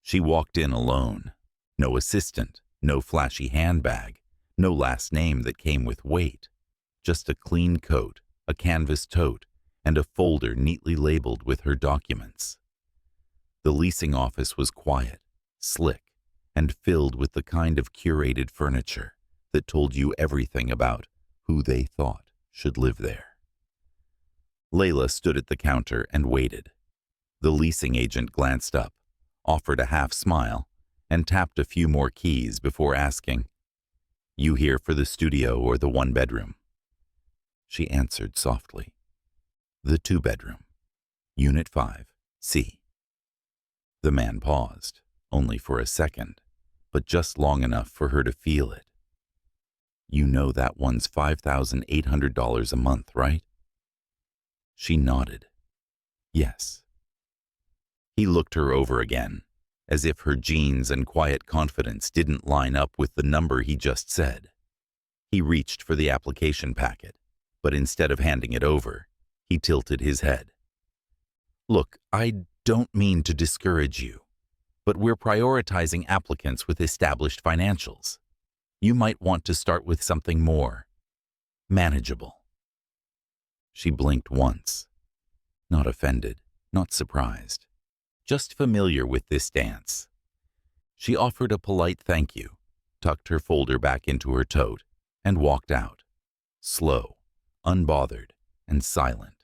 She walked in alone. No assistant, no flashy handbag, no last name that came with weight. Just a clean coat, a canvas tote, and a folder neatly labeled with her documents. The leasing office was quiet, slick, and filled with the kind of curated furniture that told you everything about who they thought should live there. Layla stood at the counter and waited. The leasing agent glanced up, offered a half smile, and tapped a few more keys before asking, "You here for the studio or the one-bedroom?" She answered softly, "The two-bedroom, Unit 5, C." The man paused, only for a second, but just long enough for her to feel it. "You know that one's $5,800 a month, right?" She nodded. "Yes." He looked her over again, as if her jeans and quiet confidence didn't line up with the number he just said. He reached for the application packet, but instead of handing it over, he tilted his head. "Look, I don't mean to discourage you, but we're prioritizing applicants with established financials. You might want to start with something more manageable." She blinked once, not offended, not surprised, just familiar with this dance. She offered a polite thank you, tucked her folder back into her tote, and walked out, slow, unbothered, and silent.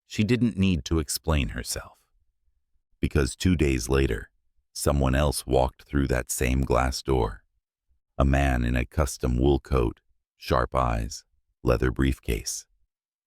She didn't need to explain herself, because 2 days later, someone else walked through that same glass door. A man in a custom wool coat, sharp eyes, leather briefcase.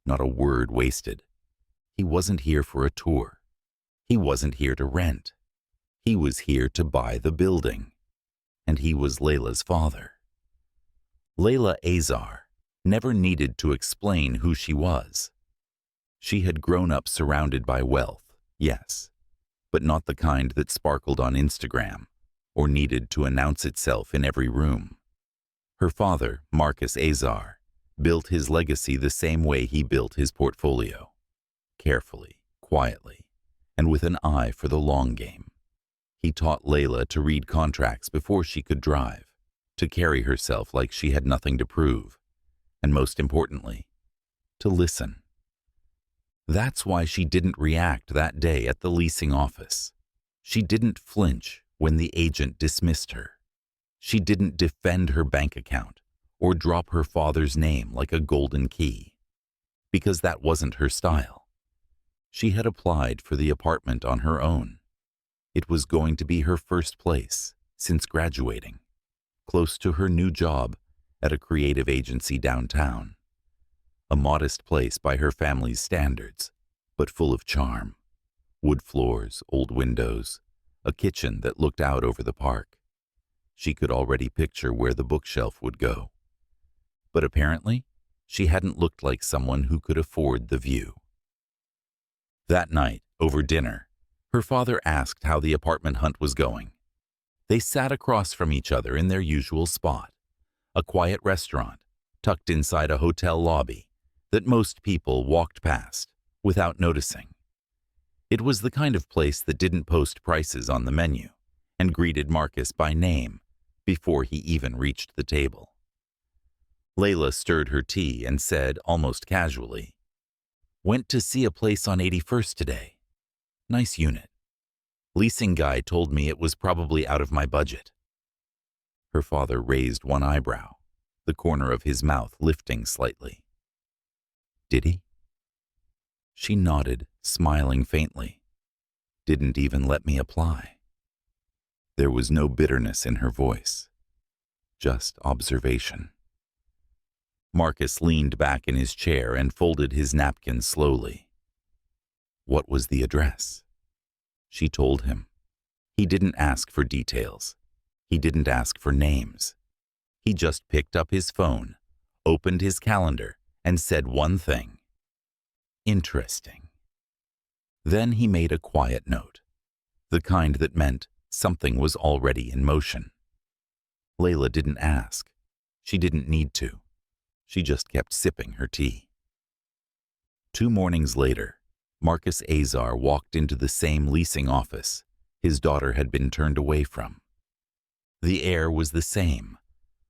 Not a word wasted. He wasn't here for a tour. He wasn't here to rent. He was here to buy the building. And he was Layla's father. Layla Azar never needed to explain who she was. She had grown up surrounded by wealth, yes, but not the kind that sparkled on Instagram or needed to announce itself in every room. Her father, Marcus Azar, built his legacy the same way he built his portfolio, carefully, quietly, and with an eye for the long game. He taught Layla to read contracts before she could drive, to carry herself like she had nothing to prove, and most importantly, to listen. That's why she didn't react that day at the leasing office. She didn't flinch when the agent dismissed her. She didn't defend her bank account or drop her father's name like a golden key, because that wasn't her style. She had applied for the apartment on her own. It was going to be her first place since graduating, close to her new job at a creative agency downtown. A modest place by her family's standards, but full of charm. Wood floors, old windows, a kitchen that looked out over the park. She could already picture where the bookshelf would go. But apparently, she hadn't looked like someone who could afford the view. That night, over dinner, her father asked how the apartment hunt was going. They sat across from each other in their usual spot, a quiet restaurant tucked inside a hotel lobby that most people walked past without noticing. It was the kind of place that didn't post prices on the menu and greeted Marcus by name before he even reached the table. Layla stirred her tea and said, almost casually, "Went to see a place on 81st today. Nice unit. Leasing guy told me it was probably out of my budget." Her father raised one eyebrow, the corner of his mouth lifting slightly. "Did he?" She nodded, smiling faintly. "Didn't even let me apply." There was no bitterness in her voice, just observation. Marcus leaned back in his chair and folded his napkin slowly. What was the address? She told him. He didn't ask for details. He didn't ask for names. He just picked up his phone, opened his calendar, and said one thing. "Interesting." Then he made a quiet note, the kind that meant something was already in motion. Layla didn't ask. She didn't need to. She just kept sipping her tea. 2 mornings later, Marcus Azar walked into the same leasing office, his daughter had been turned away from. The air was the same,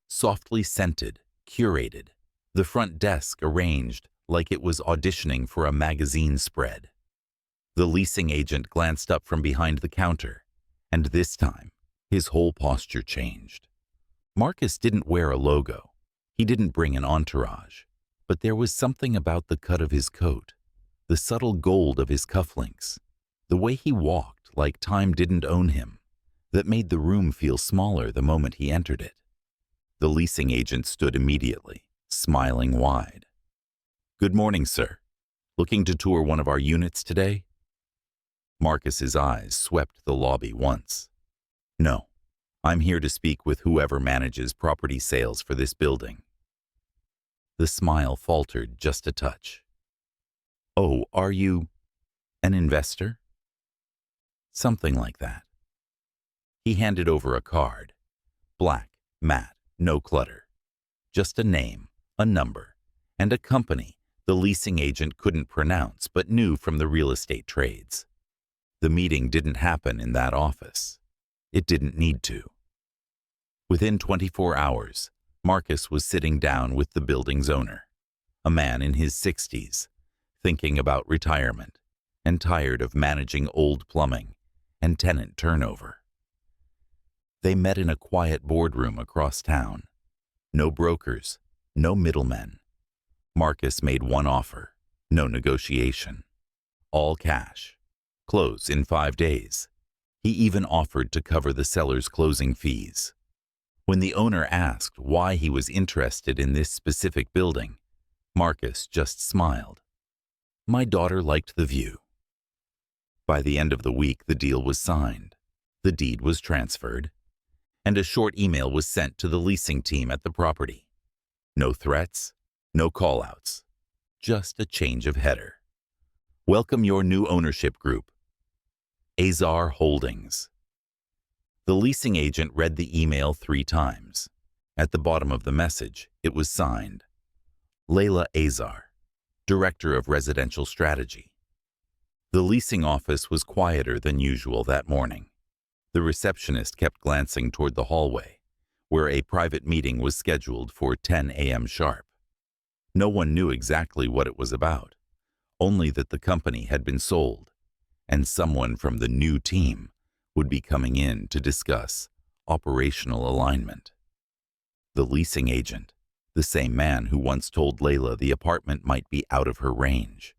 softly scented, curated, the front desk arranged like it was auditioning for a magazine spread. The leasing agent glanced up from behind the counter, and this time, his whole posture changed. Marcus didn't wear a logo. He didn't bring an entourage. But there was something about the cut of his coat, the subtle gold of his cufflinks, the way he walked like time didn't own him, that made the room feel smaller the moment he entered it. The leasing agent stood immediately, smiling wide. "Good morning, sir. Looking to tour one of our units today?" Marcus's eyes swept the lobby once. "No, I'm here to speak with whoever manages property sales for this building." The smile faltered just a touch. "Oh, are you an investor?" "Something like that." He handed over a card. Black, matte, no clutter. Just a name, a number, and a company the leasing agent couldn't pronounce but knew from the real estate trades. The meeting didn't happen in that office. It didn't need to. Within 24 hours, Marcus was sitting down with the building's owner, a man in his 60s, thinking about retirement and tired of managing old plumbing and tenant turnover. They met in a quiet boardroom across town. No brokers, no middlemen. Marcus made one offer, no negotiation. All cash. Close in 5 days. He even offered to cover the seller's closing fees. When the owner asked why he was interested in this specific building, Marcus just smiled. "My daughter liked the view." By the end of the week, the deal was signed, the deed was transferred, and a short email was sent to the leasing team at the property. No threats, no call-outs, just a change of header. "Welcome your new ownership group, Azar Holdings." The leasing agent read the email 3 times. At the bottom of the message, it was signed, Layla Azar, Director of Residential Strategy. The leasing office was quieter than usual that morning. The receptionist kept glancing toward the hallway, where a private meeting was scheduled for 10 a.m. sharp. No one knew exactly what it was about, only that the company had been sold, and someone from the new team would be coming in to discuss operational alignment. The leasing agent, the same man who once told Layla the apartment might be out of her range,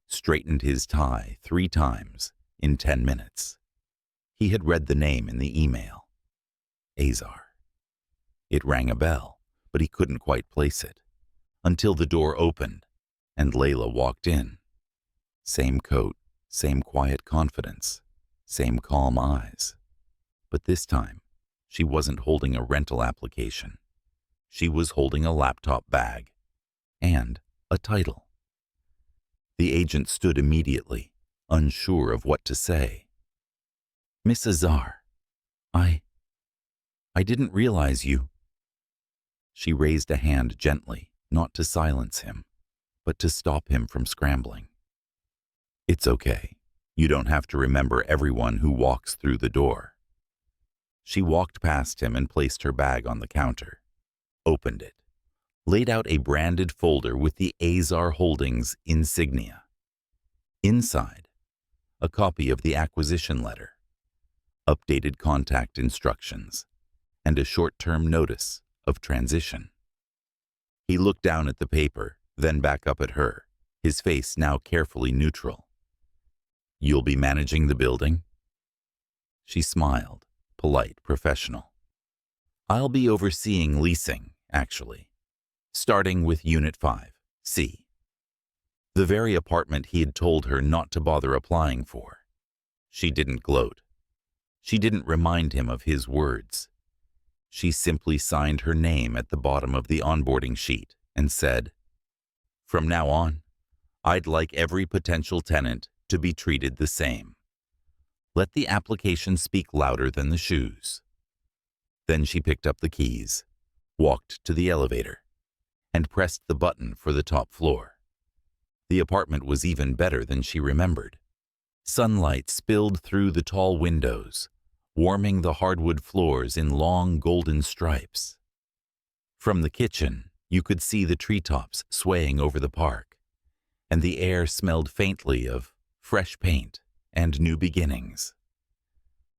straightened his tie 3 times in 10 minutes. He had read the name in the email. Azar. It rang a bell, but he couldn't quite place it, until the door opened and Layla walked in. Same coat, same quiet confidence, same calm eyes. But this time, she wasn't holding a rental application. She was holding a laptop bag and a title. The agent stood immediately, unsure of what to say. "Miss Azar, I didn't realize you." She raised a hand gently, not to silence him, but to stop him from scrambling. "It's okay. You don't have to remember everyone who walks through the door." She walked past him and placed her bag on the counter, opened it, laid out a branded folder with the Azar Holdings insignia. Inside, a copy of the acquisition letter, updated contact instructions, and a short-term notice of transition. He looked down at the paper, then back up at her, his face now carefully neutral. "You'll be managing the building?" She smiled, polite, professional. "I'll be overseeing leasing, actually, starting with Unit 5, C. The very apartment he had told her not to bother applying for. She didn't gloat. She didn't remind him of his words. She simply signed her name at the bottom of the onboarding sheet and said, "From now on, I'd like every potential tenant to be treated the same. Let the application speak louder than the shoes." Then she picked up the keys, walked to the elevator, and pressed the button for the top floor. The apartment was even better than she remembered. Sunlight spilled through the tall windows, warming the hardwood floors in long golden stripes. From the kitchen, you could see the treetops swaying over the park, and the air smelled faintly of fresh paint and new beginnings.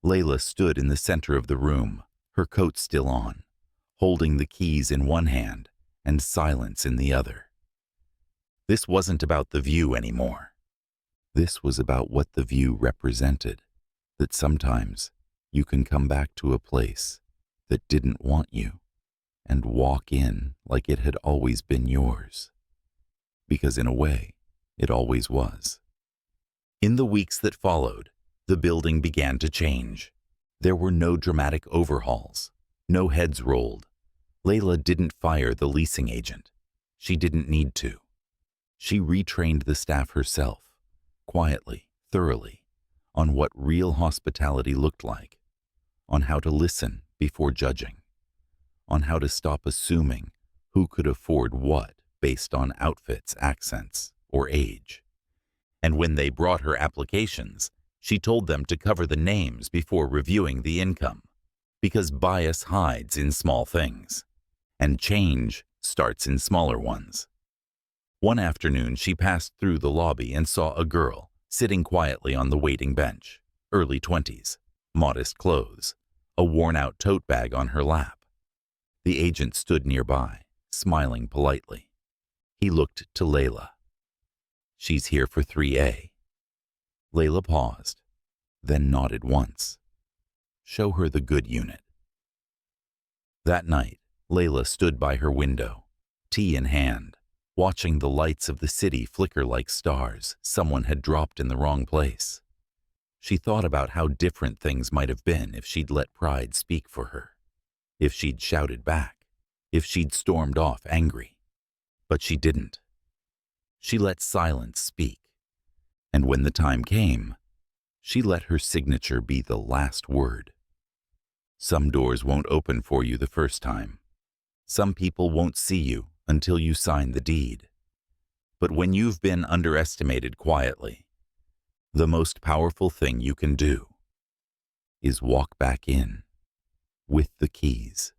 Layla stood in the center of the room, her coat still on, holding the keys in one hand and silence in the other. This wasn't about the view anymore. This was about what the view represented, that sometimes you can come back to a place that didn't want you and walk in like it had always been yours. Because in a way, it always was. In the weeks that followed, the building began to change. There were no dramatic overhauls, no heads rolled. Layla didn't fire the leasing agent. She didn't need to. She retrained the staff herself, quietly, thoroughly, on what real hospitality looked like, on how to listen before judging, on how to stop assuming who could afford what based on outfits, accents, or age. And when they brought her applications, she told them to cover the names before reviewing the income, because bias hides in small things, and change starts in smaller ones. One afternoon, she passed through the lobby and saw a girl sitting quietly on the waiting bench, early 20s, modest clothes, a worn-out tote bag on her lap. The agent stood nearby, smiling politely. He looked to Layla. "She's here for 3A. Layla paused, then nodded once. "Show her the good unit." That night, Layla stood by her window, tea in hand, watching the lights of the city flicker like stars someone had dropped in the wrong place. She thought about how different things might have been if she'd let pride speak for her, if she'd shouted back, if she'd stormed off angry. But she didn't. She let silence speak. And when the time came, she let her signature be the last word. Some doors won't open for you the first time. Some people won't see you until you sign the deed. But when you've been underestimated quietly, the most powerful thing you can do is walk back in with the keys.